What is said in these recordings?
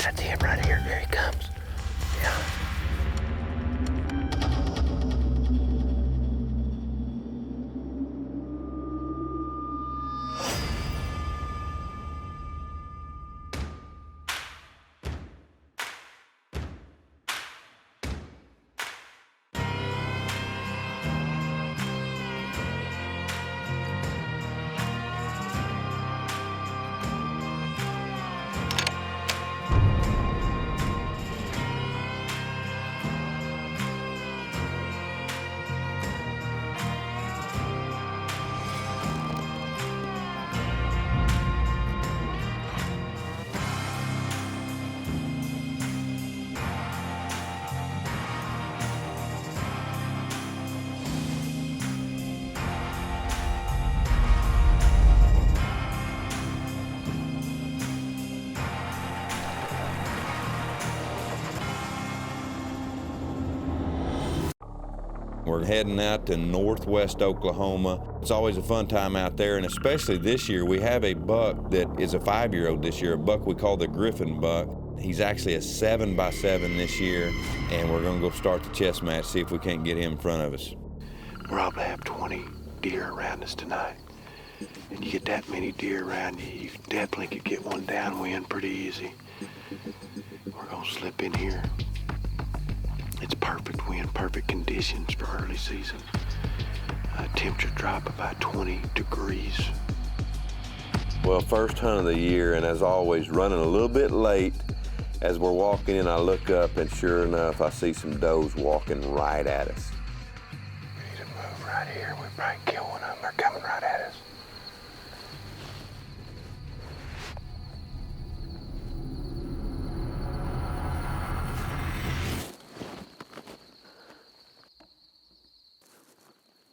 That's him right here. There he comes. Yeah. We're heading out to northwest Oklahoma. It's always a fun time out there, and especially this year, we have a buck that is a 5-year-old this year, a buck we call the Griffin Buck. He's actually a 7x7 this year, and we're gonna go start the chess match, see if we can't get him in front of us. We're all gonna have 20 deer around us tonight. And you get that many deer around you, you definitely could get one downwind pretty easy. We're gonna slip in here. It's perfect wind, perfect conditions for early season. Temperature drop about 20 degrees. Well, first hunt of the year, and as always, running a little bit late. As we're walking in, I look up, and sure enough, I see some does walking right at us. We need to move right here. We probably kill one of them. They're coming right at us.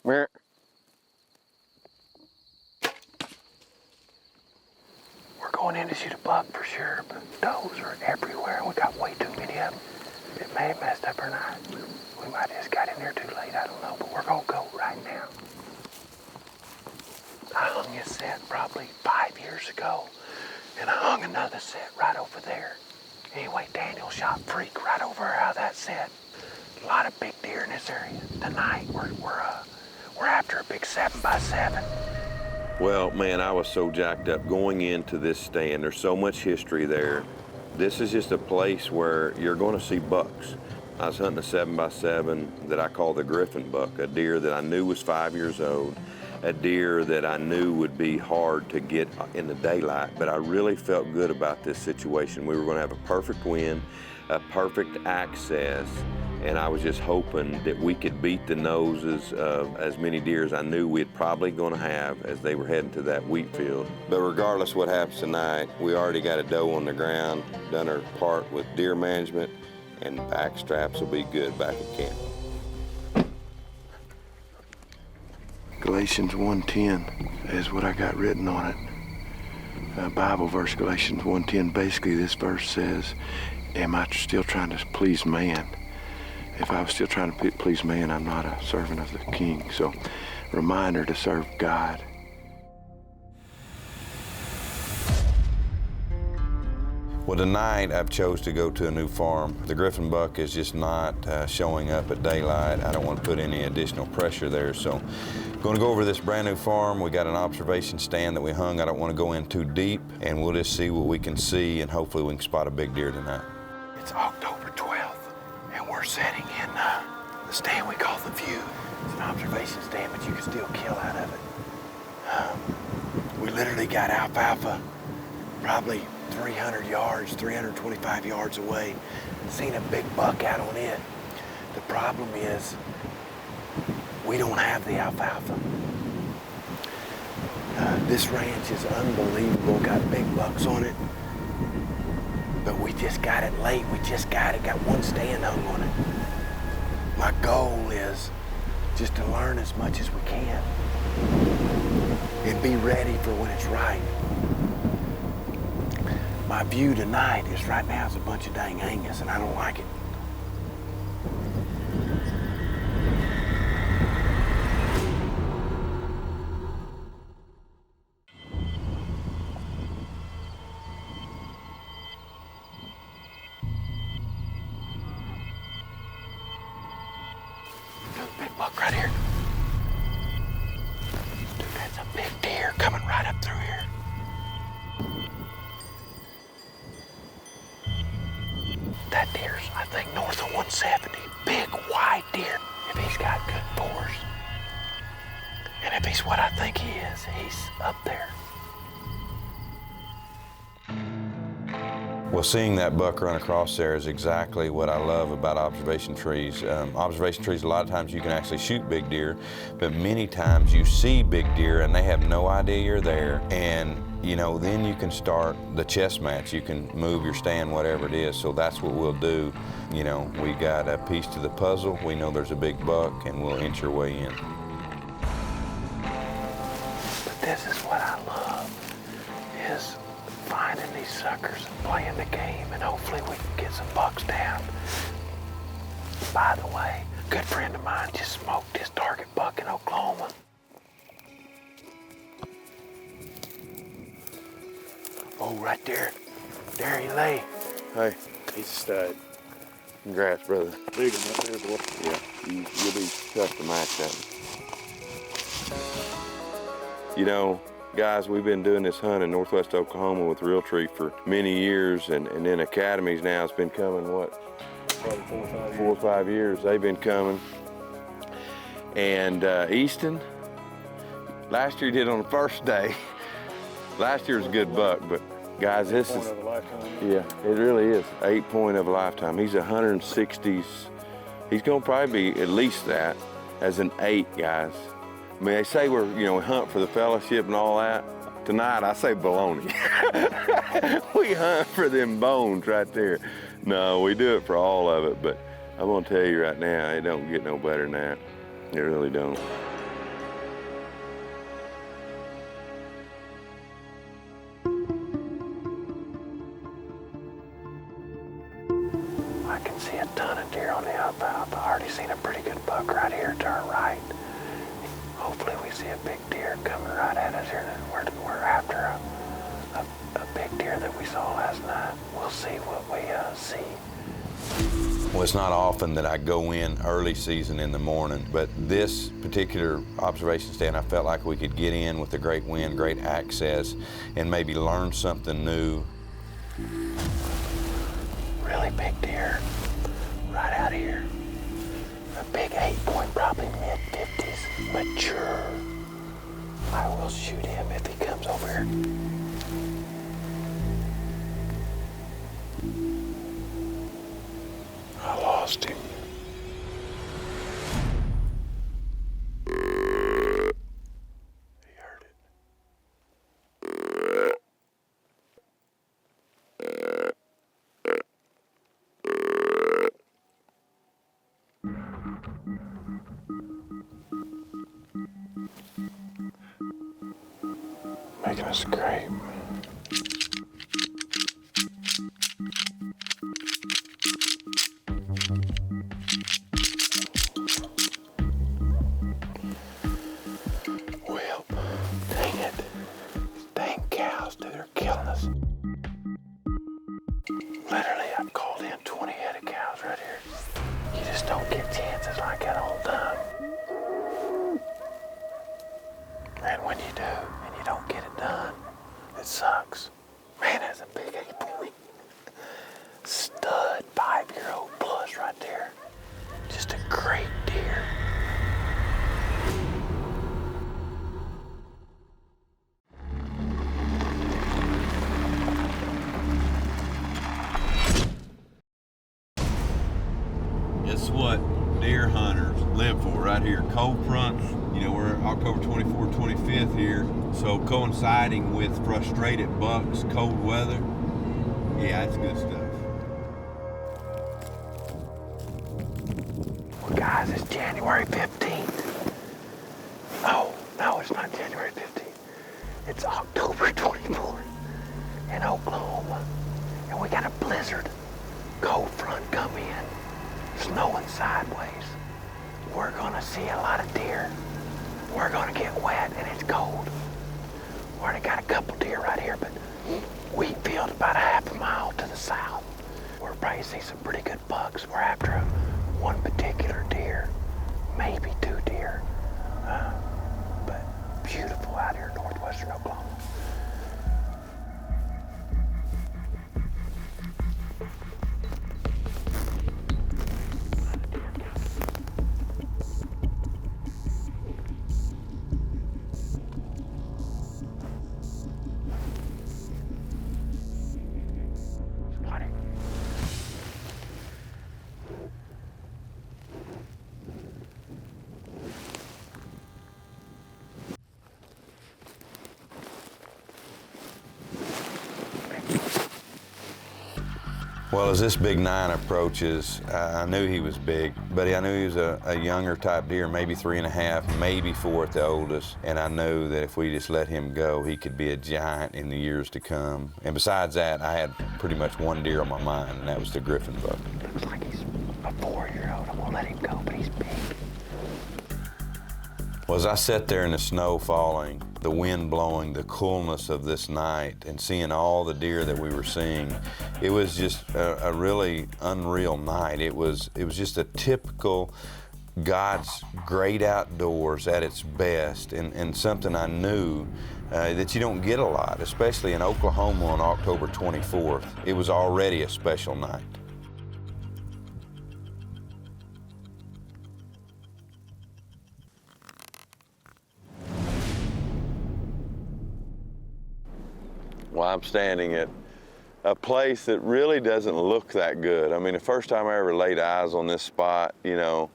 Where? We're going in to shoot a buck for sure, but those are everywhere. We got way too many of them. It may have messed up our night. We might have just got in there too late, I don't know, but we're gonna go right now. I hung this set probably 5 years ago, and I hung another set right over there. Anyway, Daniel shot freak right over out of that set. A lot of big deer in this area. Tonight, we're after a big 7x7. Well, man, I was so jacked up going into this stand. There's so much history there. This is just a place where you're going to see bucks. I was hunting a 7x7 that I call the Griffin Buck, a deer that I knew was 5 years old, a deer that I knew would be hard to get in the daylight, but I really felt good about this situation. We were going to have a perfect wind, a perfect access, and I was just hoping that we could beat the noses of as many deer as I knew we'd probably going to have as they were heading to that wheat field. But regardless what happens tonight, we already got a doe on the ground, done our part with deer management, and back straps will be good back at camp. Galatians 1:10 is what I got written on it. Bible verse, Galatians 1:10. Basically, this verse says, am I still trying to please man? If I was still trying to please man, I'm not a servant of the King. So, reminder to serve God. Well, tonight I've chose to go to a new farm. The Griffin Buck is just not showing up at daylight. I don't want to put any additional pressure there, so I'm going to go over this brand new farm. We got an observation stand that we hung. I don't want to go in too deep, and we'll just see what we can see, and hopefully we can spot a big deer tonight. It's October 12th, and we're sitting in the stand we call the View. It's an observation stand, but you can still kill out of it. We literally got alfalfa probably 300 yards, 325 yards away. Seen a big buck out on it. The problem is we don't have the alfalfa. This ranch is unbelievable, got big bucks on it. But we just got it late, we just got one stand hung on it. My goal is just to learn as much as we can and be ready for when it's right. My view tonight is right now is a bunch of dang Angus, and I don't like it. Big deer coming right up through here. That deer's, I think, north of 170. Big white deer. If he's got good pores, and if he's what I think he is, he's up there. Well, seeing that buck run across there is exactly what I love about observation trees. Observation trees, a lot of times you can actually shoot big deer, but many times you see big deer and they have no idea you're there. And, you know, then you can start the chess match. You can move your stand, whatever it is. So that's what we'll do. You know, we got a piece to the puzzle. We know there's a big buck, and we'll inch your way in. But this is what I love, is finding these suckers and playing the game, and hopefully we can get some bucks down. By the way, a good friend of mine just smoked his target buck in Oklahoma. Oh, right there. There he lay. Hey, He's a stud. congrats, brother. Big one up there, boy. Yeah, you'll be tough to match that. You know, guys, we've been doing this hunt in northwest Oklahoma with Realtree for many years, and then Academies now has been coming, what? Probably 4 or 5 years. 4 or 5 years they've been coming. And Easton, last year he did on the first day. Last year was a good buck, but guys, this Point is, of a lifetime. yeah, it really is. 8 point of a lifetime. He's 160s. He's gonna probably be at least that as an 8, guys. I mean, they say we hunt for the fellowship and all that. Tonight, I say baloney. We hunt for them bones right there. No, we do it for all of it, but I'm gonna tell you right now, it don't get no better than that. It really don't. I can see a ton of deer on the outbound. I already seen a pretty good buck right here to our right. Hopefully we see a big deer coming right at us here. We're after a big deer that we saw last night. We'll see what we see. Well, it's not often that I go in early season in the morning, but this particular observation stand, I felt like we could get in with a great wind, great access, and maybe learn something new. Really big deer right out here. A big 8 point, probably mid-50s, mature. I will shoot him if he comes over here. I lost him. He heard it. Making a scrape. Well, dang it. Dang cows, dude, they're killing us. Literally, I've called in 20 head of cows right here. You just don't get chances like that all the time. And when you do, and you don't get it done, it sucks. Man, that's a big 8 point. Stud 5-year-old plus right there. Just a great deer. It's what deer hunters live for right here. Cold fronts, you know, we're October 24th, 25th here. So coinciding with frustrated bucks, cold weather, yeah, it's good stuff. Well, guys, it's January 15th. No, it's not January 15th. It's October 24th in Oklahoma. And we got a blizzard. Cold front come in. Snowing sideways. We're gonna see a lot of deer. We're gonna get wet and it's cold. We already got a couple deer right here, but wheat field about a half a mile to the south. We're probably see some pretty good bucks. We're after one particular deer, maybe 2 deer. But beautiful out here in northwestern Oklahoma. Well, as this big 9 approaches, I knew he was big, but I knew he was a younger type deer, maybe 3.5, maybe 4 at the oldest. And I knew that if we just let him go, he could be a giant in the years to come. And besides that, I had pretty much one deer on my mind, and that was the Griffin Buck. Looks like he's a 4-year-old. I'm gonna let him go, but he's big. Well, as I sat there in the snow falling, the wind blowing, the coolness of this night, and seeing all the deer that we were seeing, it was just a really unreal night. It was just a typical God's great outdoors at its best, and something I knew that you don't get a lot, especially in Oklahoma on October 24th. It was already a special night. Well, I'm standing at a place that really doesn't look that good. I mean, the first time I ever laid eyes on this spot, you know,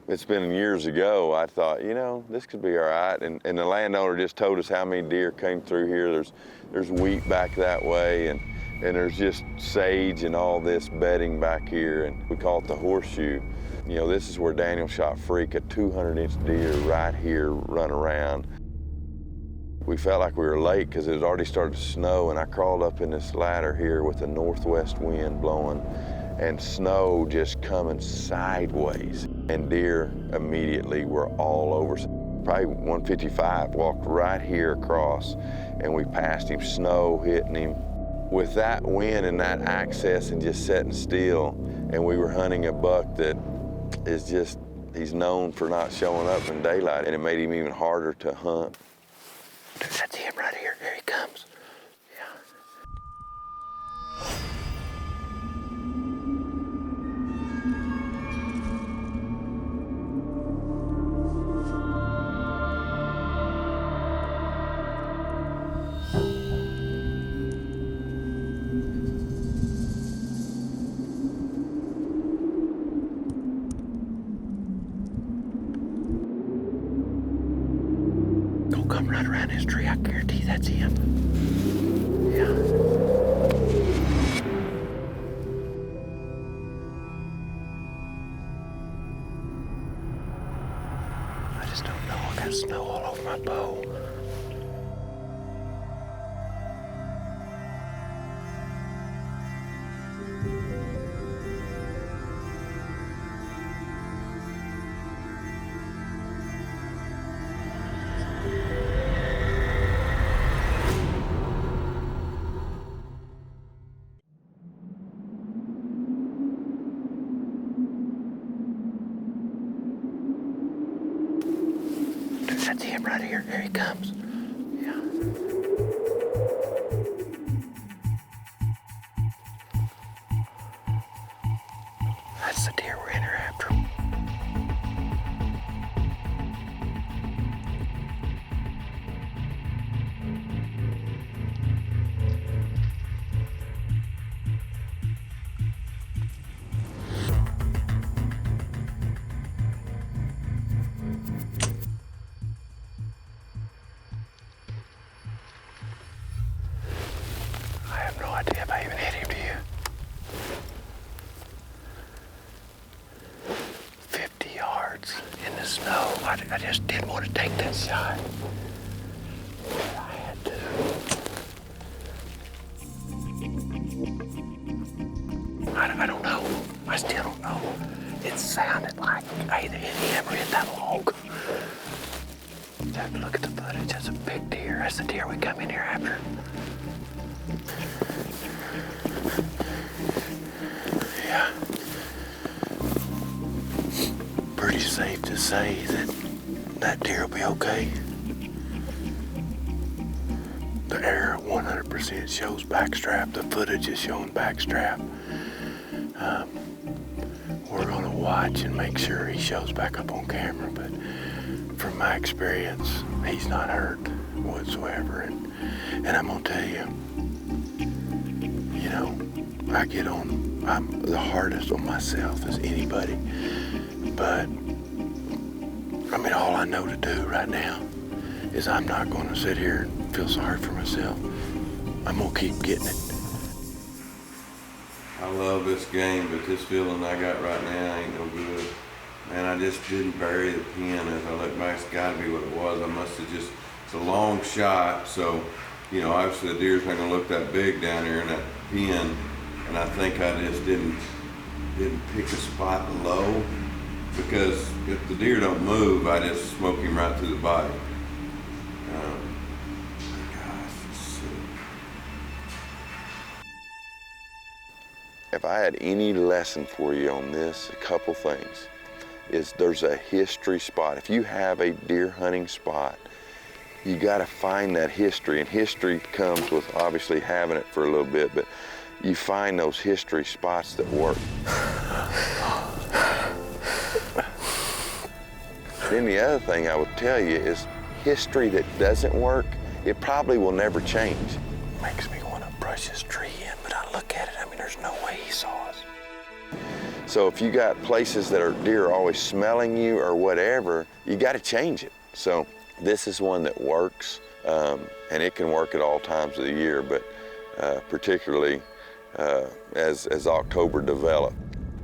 it's been years ago, I thought, you know, this could be all right. And the landowner just told us how many deer came through here. There's wheat back that way, and there's just sage and all this bedding back here, and we call it the horseshoe. You know, this is where Daniel shot Freak, a 200-inch deer right here, run around. We felt like we were late because it had already started to snow, and I crawled up in this ladder here with a northwest wind blowing and snow just coming sideways. And deer immediately were all over. Probably 155 walked right here across, and we passed him, snow hitting him. With that wind and that access and just sitting still, and we were hunting a buck that is just, he's known for not showing up in daylight, and it made him even harder to hunt. Dude, that's him right here. Here he comes. Yeah. Don't come right around this tree. I guarantee that's him. Yeah. I just don't know. I got snow all over my bow. Dude, that's him right here. Here he comes. Yeah. That's the deer we're in here after. I have no idea if I even hit him, do you? 50 yards in the snow. I just didn't want to take that shot. I had to. I don't know. I still don't know. It sounded like I either hit him or hit that log. Take a look at the footage. That's a big deer. That's the deer we come in here after. Yeah. Pretty safe to say that that deer will be okay. The air 100% shows backstrap. The footage is showing backstrap. We're gonna watch and make sure he shows back up on camera, but from my experience, he's not hurt whatsoever. And I'm gonna tell you, you know, I'm the hardest on myself as anybody, but I mean, all I know to do right now is I'm not gonna sit here and feel sorry for myself. I'm gonna keep getting it. I love this game, but this feeling I got right now ain't no good. Man, I just didn't bury the pin. As I look back, it's gotta be what it was. I must have just, it's a long shot, so, you know, obviously the deer's not gonna look that big down here in that pin, and I think I just didn't pick a spot low, because if the deer don't move, I just smoke him right through the body. If I had any lesson for you on this, a couple things, is there's a history spot. If you have a deer hunting spot, you got to find that history, and history comes with obviously having it for a little bit, but you find those history spots that work. Then the other thing I would tell you is history that doesn't work, it probably will never change. Makes me want to brush his tree in, but I look at it, I mean, there's no way he saw us. So if you got places that are deer are always smelling you or whatever, you got to change it. So this is one that works, and it can work at all times of the year, but particularly as October developed.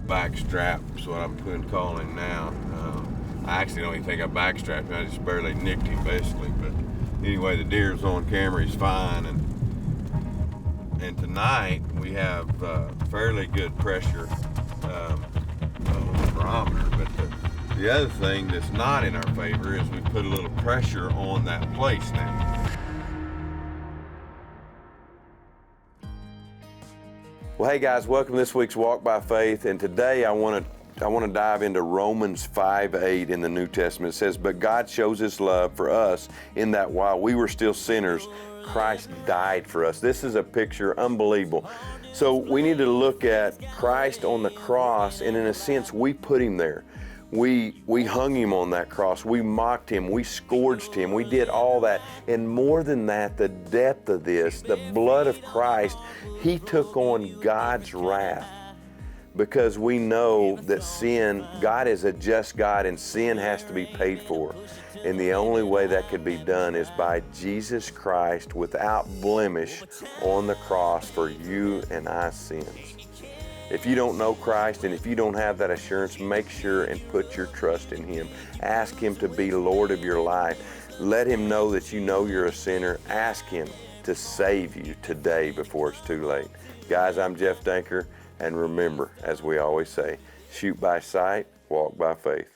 Backstrap is what I'm calling now. I actually don't even think I backstrapped him. I just barely nicked him, basically. But anyway, the deer's on camera. He's fine. And tonight we have fairly good pressure on the barometer. But the other thing that's not in our favor is we put a little pressure on that place now. Well, hey guys, welcome to this week's Walk by Faith, and today I want to dive into Romans 5:8 in the New Testament. It says, "But God shows His love for us in that while we were still sinners, Christ died for us." This is a picture unbelievable. So we need to look at Christ on the cross, and in a sense, we put Him there. We hung Him on that cross. We mocked Him. We scourged Him. We did all that. And more than that, the depth of this, the blood of Christ, He took on God's wrath. Because we know that sin, God is a just God, and sin has to be paid for. And the only way that could be done is by Jesus Christ without blemish on the cross for you and I's sins. If you don't know Christ and if you don't have that assurance, make sure and put your trust in Him. Ask Him to be Lord of your life. Let Him know that you know you're a sinner. Ask Him to save you today before it's too late. Guys, I'm Jeff Danker, and remember, as we always say, shoot by sight, walk by faith.